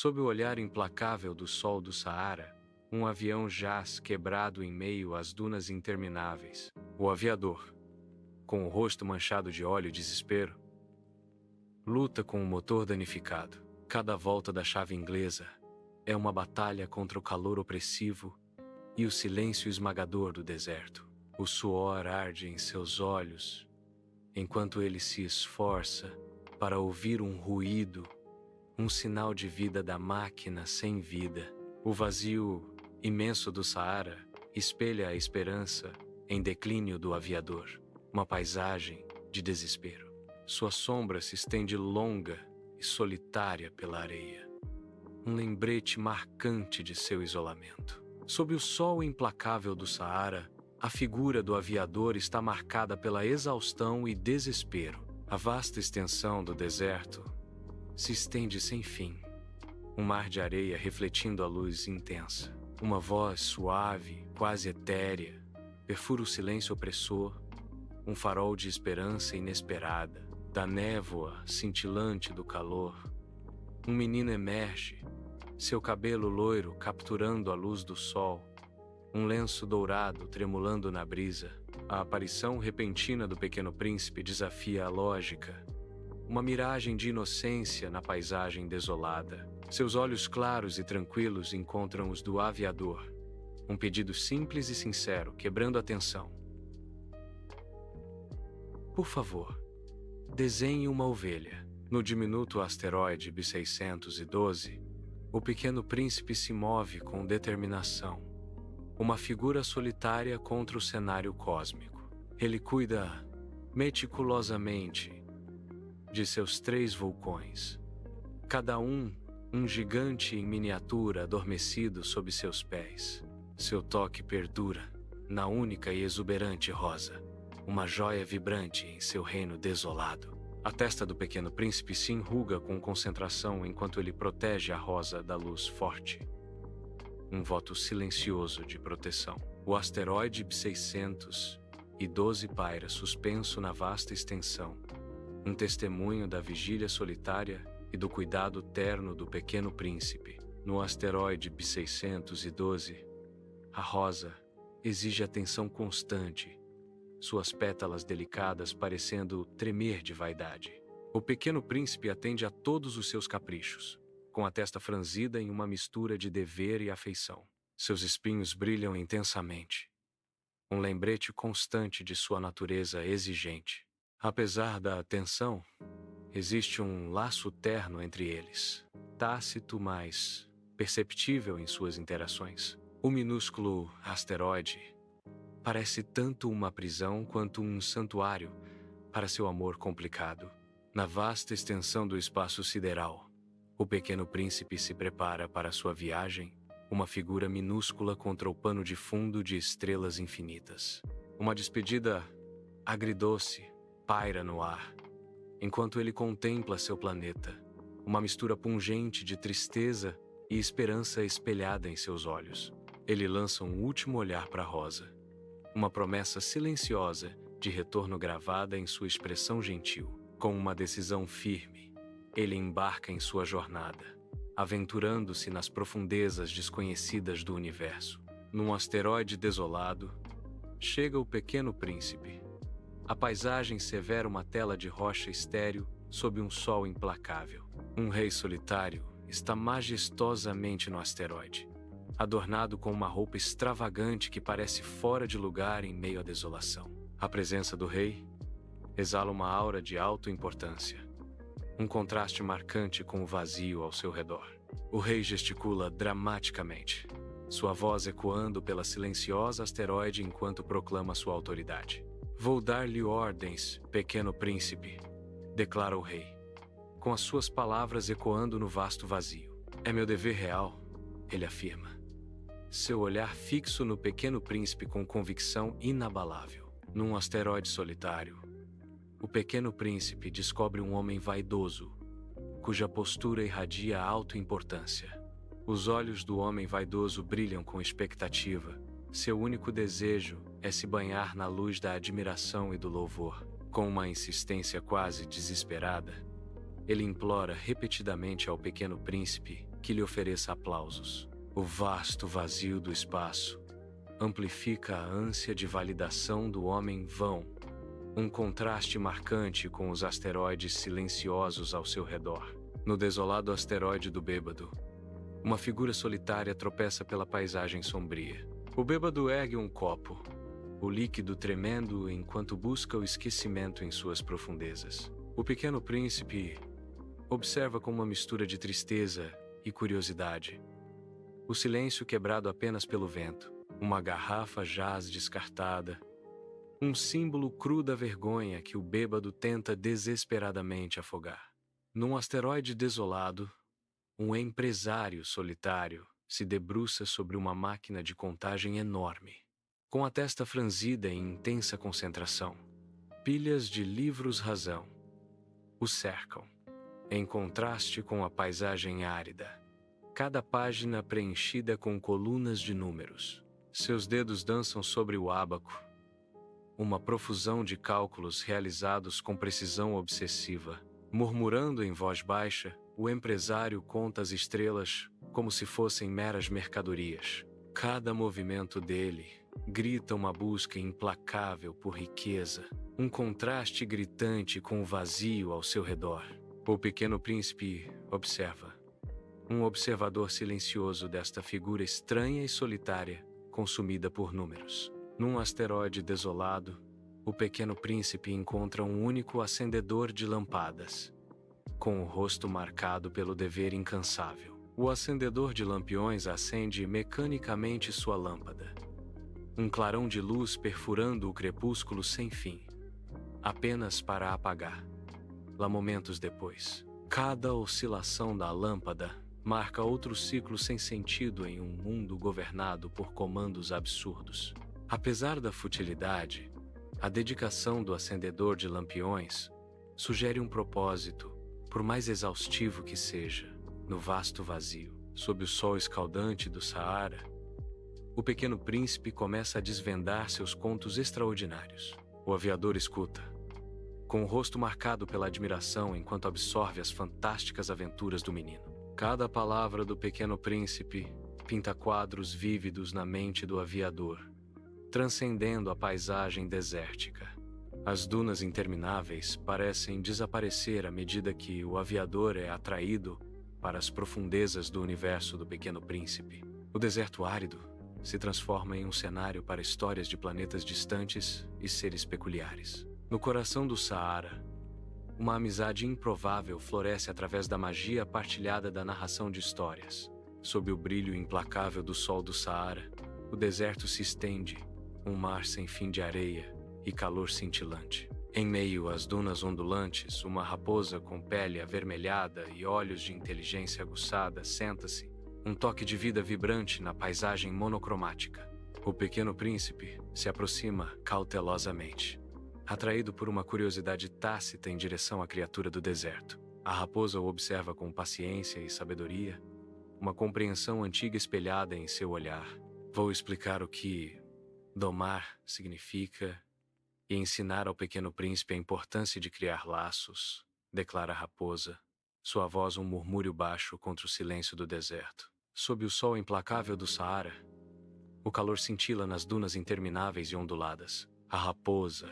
Sob o olhar implacável do sol do Saara, um avião jaz quebrado em meio às dunas intermináveis. O aviador, com o rosto manchado de óleo e desespero, luta com o motor danificado. Cada volta da chave inglesa é uma batalha contra o calor opressivo e o silêncio esmagador do deserto. O suor arde em seus olhos, enquanto ele se esforça para ouvir um ruído, um sinal de vida da máquina sem vida. O vazio imenso do Saara espelha a esperança em declínio do aviador, uma paisagem de desespero. Sua sombra se estende longa e solitária pela areia, um lembrete marcante de seu isolamento. Sob o sol implacável do Saara, a figura do aviador está marcada pela exaustão e desespero. A vasta extensão do deserto se estende sem fim, um mar de areia refletindo a luz intensa. Uma voz suave, quase etérea, perfura o silêncio opressor, um farol de esperança inesperada. Da névoa cintilante do calor, um menino emerge, seu cabelo loiro capturando a luz do sol, um lenço dourado tremulando na brisa. A aparição repentina do pequeno príncipe desafia a lógica, uma miragem de inocência na paisagem desolada. Seus olhos claros e tranquilos encontram os do aviador, um pedido simples e sincero, quebrando a tensão. Por favor, desenhe uma ovelha. No diminuto asteroide B612, o pequeno príncipe se move com determinação, uma figura solitária contra o cenário cósmico. Ele cuida meticulosamente de seus 3 vulcões, cada um gigante em miniatura adormecido sob seus pés. Seu toque perdura na única e exuberante rosa, uma joia vibrante em seu reino desolado. A testa do pequeno príncipe se enruga com concentração enquanto ele protege a rosa da luz forte. Um voto silencioso de proteção. O asteroide B612 paira suspenso na vasta extensão, um testemunho da vigília solitária e do cuidado terno do pequeno príncipe. No asteroide B612, a rosa exige atenção constante, suas pétalas delicadas parecendo tremer de vaidade. O pequeno príncipe atende a todos os seus caprichos, com a testa franzida em uma mistura de dever e afeição. Seus espinhos brilham intensamente, um lembrete constante de sua natureza exigente. Apesar da tensão, existe um laço terno entre eles, tácito, mas perceptível em suas interações. O minúsculo asteroide parece tanto uma prisão quanto um santuário para seu amor complicado. Na vasta extensão do espaço sideral, o pequeno príncipe se prepara para sua viagem, uma figura minúscula contra o pano de fundo de estrelas infinitas. Uma despedida agridoce paira no ar, enquanto ele contempla seu planeta, uma mistura pungente de tristeza e esperança espelhada em seus olhos. Ele lança um último olhar para Rosa, uma promessa silenciosa de retorno gravada em sua expressão gentil. Com uma decisão firme, ele embarca em sua jornada, aventurando-se nas profundezas desconhecidas do universo. Num asteroide desolado, chega o pequeno príncipe. A paisagem severa uma tela de rocha estéril sob um sol implacável. Um rei solitário está majestosamente no asteroide, adornado com uma roupa extravagante que parece fora de lugar em meio à desolação. A presença do rei exala uma aura de autoimportância, um contraste marcante com o vazio ao seu redor. O rei gesticula dramaticamente, sua voz ecoando pela silenciosa asteroide enquanto proclama sua autoridade. "Vou dar-lhe ordens, pequeno príncipe", declara o rei, com as suas palavras ecoando no vasto vazio. "É meu dever real", ele afirma, seu olhar fixo no pequeno príncipe com convicção inabalável. Num asteroide solitário, o pequeno príncipe descobre um homem vaidoso, cuja postura irradia autoimportância. Os olhos do homem vaidoso brilham com expectativa. Seu único desejo é se banhar na luz da admiração e do louvor. Com uma insistência quase desesperada, ele implora repetidamente ao pequeno príncipe que lhe ofereça aplausos. O vasto vazio do espaço amplifica a ânsia de validação do homem vão, um contraste marcante com os asteroides silenciosos ao seu redor. No desolado asteroide do Bêbado, uma figura solitária tropeça pela paisagem sombria. O Bêbado ergue um copo, o líquido tremendo enquanto busca o esquecimento em suas profundezas. O Pequeno Príncipe observa com uma mistura de tristeza e curiosidade. O silêncio quebrado apenas pelo vento. Uma garrafa jaz descartada. Um símbolo cru da vergonha que o Bêbado tenta desesperadamente afogar. Num asteroide desolado, um empresário solitário se debruça sobre uma máquina de contagem enorme. Com a testa franzida em intensa concentração, pilhas de livros-razão o cercam, em contraste com a paisagem árida. Cada página preenchida com colunas de números. Seus dedos dançam sobre o ábaco, uma profusão de cálculos realizados com precisão obsessiva. Murmurando em voz baixa, o empresário conta as estrelas como se fossem meras mercadorias. Cada movimento dele grita uma busca implacável por riqueza, um contraste gritante com o vazio ao seu redor. O Pequeno Príncipe observa, um observador silencioso desta figura estranha e solitária, consumida por números. Num asteroide desolado, o Pequeno Príncipe encontra um único acendedor de lâmpadas, com o rosto marcado pelo dever incansável. O acendedor de lampiões acende mecanicamente sua lâmpada. Um clarão de luz perfurando o crepúsculo sem fim, apenas para apagar. Lá momentos depois, cada oscilação da lâmpada marca outro ciclo sem sentido em um mundo governado por comandos absurdos. Apesar da futilidade, a dedicação do acendedor de lampiões sugere um propósito, por mais exaustivo que seja. No vasto vazio, sob o sol escaldante do Saara, o Pequeno Príncipe começa a desvendar seus contos extraordinários. O aviador escuta, com o rosto marcado pela admiração enquanto absorve as fantásticas aventuras do menino. Cada palavra do Pequeno Príncipe pinta quadros vívidos na mente do aviador, transcendendo a paisagem desértica. As dunas intermináveis parecem desaparecer à medida que o aviador é atraído para as profundezas do universo do Pequeno Príncipe. O deserto árido se transforma em um cenário para histórias de planetas distantes e seres peculiares. No coração do Saara, uma amizade improvável floresce através da magia partilhada da narração de histórias. Sob o brilho implacável do sol do Saara, o deserto se estende, um mar sem fim de areia e calor cintilante. Em meio às dunas ondulantes, uma raposa com pele avermelhada e olhos de inteligência aguçada senta-se, um toque de vida vibrante na paisagem monocromática. O Pequeno Príncipe se aproxima cautelosamente, atraído por uma curiosidade tácita em direção à criatura do deserto. A raposa o observa com paciência e sabedoria, uma compreensão antiga espelhada em seu olhar. Vou explicar o que domar significa e ensinar ao Pequeno Príncipe a importância de criar laços, declara a raposa, sua voz um murmúrio baixo contra o silêncio do deserto. Sob o sol implacável do Saara, o calor cintila nas dunas intermináveis e onduladas. A raposa,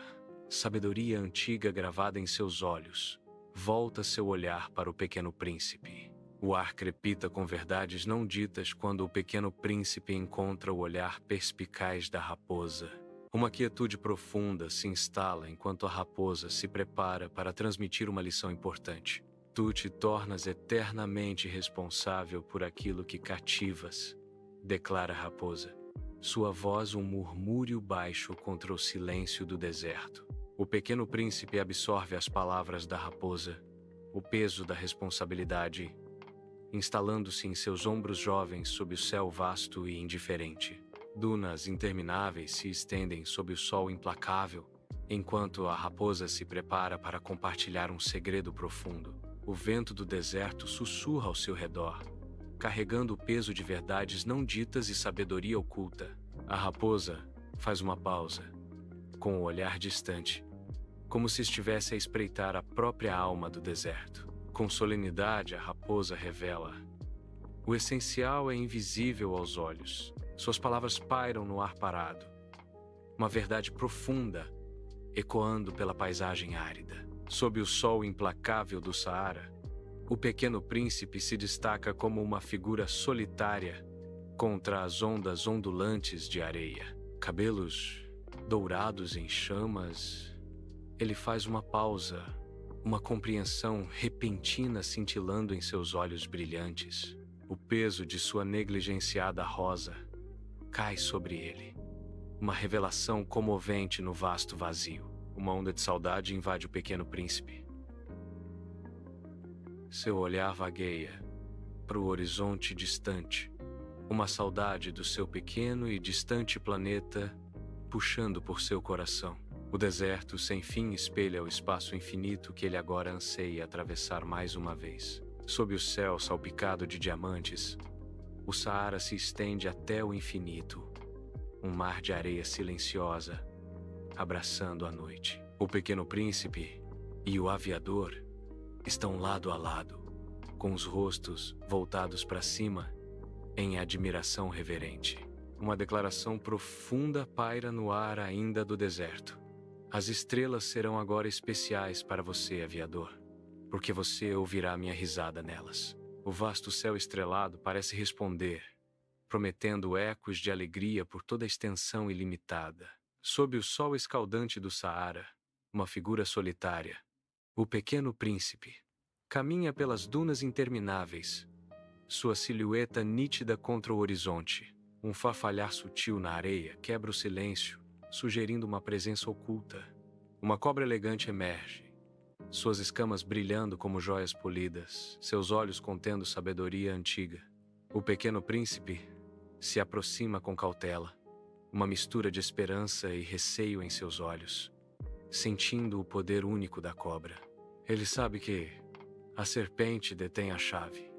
sabedoria antiga gravada em seus olhos, volta seu olhar para o Pequeno Príncipe. O ar crepita com verdades não ditas quando o Pequeno Príncipe encontra o olhar perspicaz da raposa. Uma quietude profunda se instala enquanto a raposa se prepara para transmitir uma lição importante. Tu te tornas eternamente responsável por aquilo que cativas, declara a raposa, sua voz um murmúrio baixo contra o silêncio do deserto. O Pequeno Príncipe absorve as palavras da raposa, o peso da responsabilidade, instalando-se em seus ombros jovens sob o céu vasto e indiferente. Dunas intermináveis se estendem sob o sol implacável, enquanto a raposa se prepara para compartilhar um segredo profundo. O vento do deserto sussurra ao seu redor, carregando o peso de verdades não ditas e sabedoria oculta. A raposa faz uma pausa, com o olhar distante, como se estivesse a espreitar a própria alma do deserto. Com solenidade, a raposa revela: O essencial é invisível aos olhos. Suas palavras pairam no ar parado. Uma verdade profunda, ecoando pela paisagem árida. Sob o sol implacável do Saara, o Pequeno Príncipe se destaca como uma figura solitária contra as ondas ondulantes de areia. Cabelos dourados em chamas, ele faz uma pausa, uma compreensão repentina cintilando em seus olhos brilhantes. O peso de sua negligenciada rosa cai sobre ele. Uma revelação comovente no vasto vazio. Uma onda de saudade invade o Pequeno Príncipe. Seu olhar vagueia para o horizonte distante. Uma saudade do seu pequeno e distante planeta puxando por seu coração. O deserto sem fim espelha o espaço infinito que ele agora anseia atravessar mais uma vez. Sob o céu salpicado de diamantes, o Saara se estende até o infinito. Um mar de areia silenciosa, abraçando a noite. O Pequeno Príncipe e o aviador estão lado a lado, com os rostos voltados para cima, em admiração reverente. Uma declaração profunda paira no ar ainda do deserto. As estrelas serão agora especiais para você, aviador, porque você ouvirá minha risada nelas. O vasto céu estrelado parece responder, prometendo ecos de alegria por toda a extensão ilimitada. Sob o sol escaldante do Saara, uma figura solitária, o Pequeno Príncipe, caminha pelas dunas intermináveis, sua silhueta nítida contra o horizonte. Um farfalhar sutil na areia quebra o silêncio, sugerindo uma presença oculta. Uma cobra elegante emerge, suas escamas brilhando como joias polidas, seus olhos contendo sabedoria antiga. O Pequeno Príncipe se aproxima com cautela, uma mistura de esperança e receio em seus olhos, sentindo o poder único da cobra. Ele sabe que a serpente detém a chave,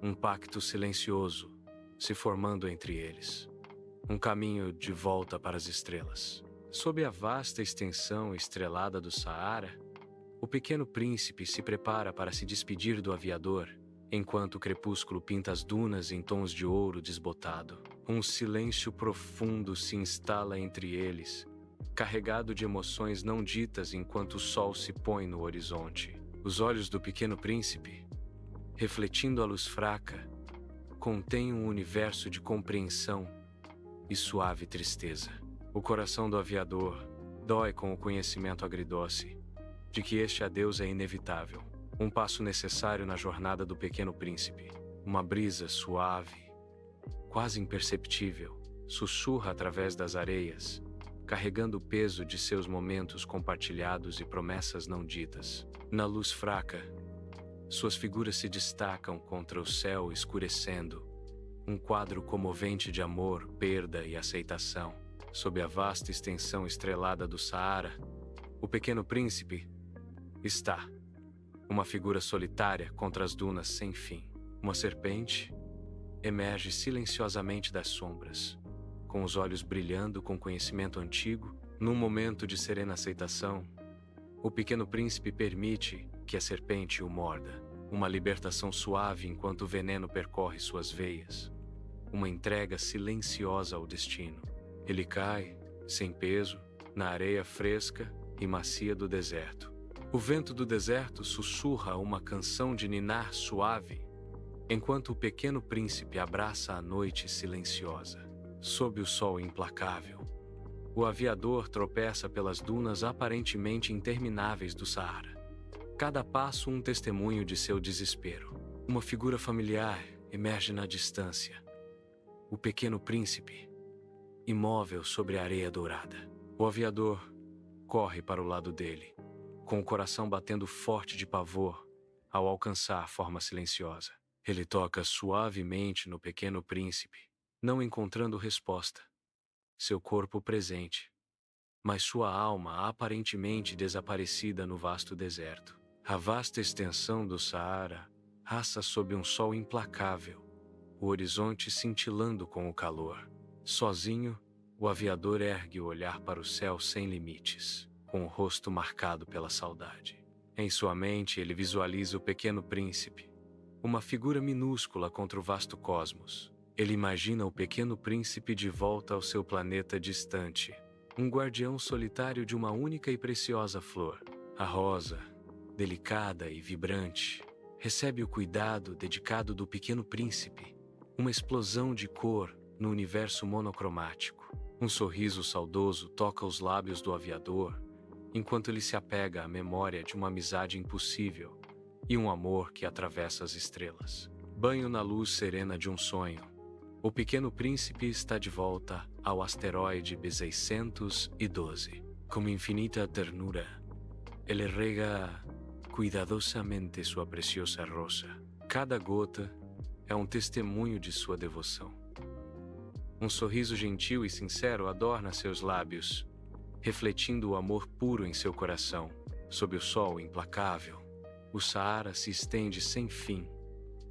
um pacto silencioso se formando entre eles. Um caminho de volta para as estrelas. Sob a vasta extensão estrelada do Saara, o Pequeno Príncipe se prepara para se despedir do aviador, enquanto o crepúsculo pinta as dunas em tons de ouro desbotado. Um silêncio profundo se instala entre eles, carregado de emoções não ditas enquanto o sol se põe no horizonte. Os olhos do Pequeno Príncipe, refletindo a luz fraca, contêm um universo de compreensão e suave tristeza. O coração do aviador dói com o conhecimento agridoce de que este adeus é inevitável. Um passo necessário na jornada do Pequeno Príncipe. Uma brisa suave, quase imperceptível, sussurra através das areias, carregando o peso de seus momentos compartilhados e promessas não ditas. Na luz fraca, suas figuras se destacam contra o céu escurecendo, um quadro comovente de amor, perda e aceitação. Sob a vasta extensão estrelada do Saara, o Pequeno Príncipe está, uma figura solitária contra as dunas sem fim. Uma serpente emerge silenciosamente das sombras, com os olhos brilhando com conhecimento antigo. Num momento de serena aceitação, o Pequeno Príncipe permite que a serpente o morda. Uma libertação suave enquanto o veneno percorre suas veias. Uma entrega silenciosa ao destino. Ele cai, sem peso, na areia fresca e macia do deserto. O vento do deserto sussurra uma canção de ninar suave, enquanto o Pequeno Príncipe abraça a noite silenciosa. Sob o sol implacável, o aviador tropeça pelas dunas aparentemente intermináveis do Saara. Cada passo um testemunho de seu desespero. Uma figura familiar emerge na distância. O Pequeno Príncipe, imóvel sobre a areia dourada. O aviador corre para o lado dele, com o coração batendo forte de pavor ao alcançar a forma silenciosa. Ele toca suavemente no Pequeno Príncipe, não encontrando resposta. Seu corpo presente, mas sua alma aparentemente desaparecida no vasto deserto. A vasta extensão do Saara raça sob um sol implacável, o horizonte cintilando com o calor. Sozinho, o aviador ergue o olhar para o céu sem limites, com o rosto marcado pela saudade. Em sua mente, ele visualiza o Pequeno Príncipe, uma figura minúscula contra o vasto cosmos. Ele imagina o pequeno príncipe de volta ao seu planeta distante, um guardião solitário de uma única e preciosa flor. A rosa, delicada e vibrante, recebe o cuidado dedicado do pequeno príncipe, uma explosão de cor no universo monocromático. Um sorriso saudoso toca os lábios do aviador, enquanto ele se apega à memória de uma amizade impossível e um amor que atravessa as estrelas. Banho na luz serena de um sonho. O pequeno príncipe está de volta ao asteroide B612. Com infinita ternura, ele rega cuidadosamente sua preciosa rosa. Cada gota é um testemunho de sua devoção. Um sorriso gentil e sincero adorna seus lábios, refletindo o amor puro em seu coração. Sob o sol implacável, o Saara se estende sem fim,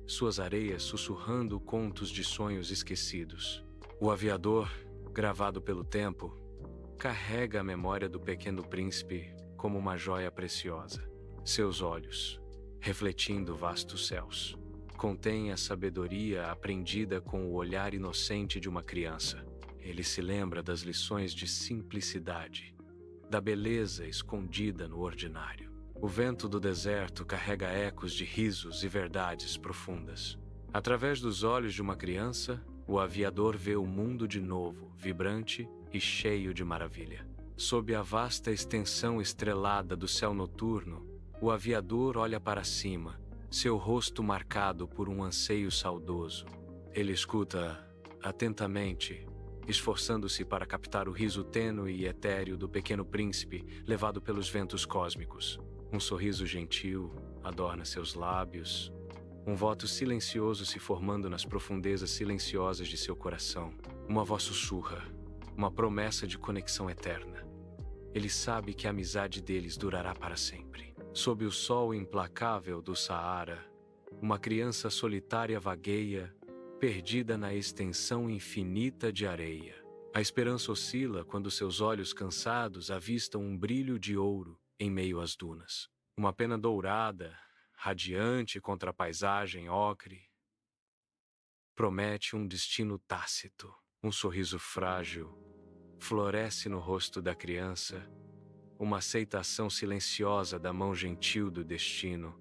suas areias sussurrando contos de sonhos esquecidos. O aviador, gravado pelo tempo, carrega a memória do pequeno príncipe como uma joia preciosa. Seus olhos, refletindo vastos céus, contêm a sabedoria aprendida com o olhar inocente de uma criança. Ele se lembra das lições de simplicidade, da beleza escondida no ordinário. O vento do deserto carrega ecos de risos e verdades profundas. Através dos olhos de uma criança, o aviador vê o mundo de novo, vibrante e cheio de maravilha. Sob a vasta extensão estrelada do céu noturno, o aviador olha para cima, seu rosto marcado por um anseio saudoso. Ele escuta atentamente, esforçando-se para captar o riso tênue e etéreo do pequeno príncipe levado pelos ventos cósmicos. Um sorriso gentil adorna seus lábios, um voto silencioso se formando nas profundezas silenciosas de seu coração. Uma voz sussurra, uma promessa de conexão eterna. Ele sabe que a amizade deles durará para sempre. Sob o sol implacável do Saara, uma criança solitária vagueia, perdida na extensão infinita de areia. A esperança oscila quando seus olhos cansados avistam um brilho de ouro em meio às dunas. Uma pena dourada, radiante contra a paisagem ocre, promete um destino tácito. Um sorriso frágil floresce no rosto da criança, uma aceitação silenciosa da mão gentil do destino.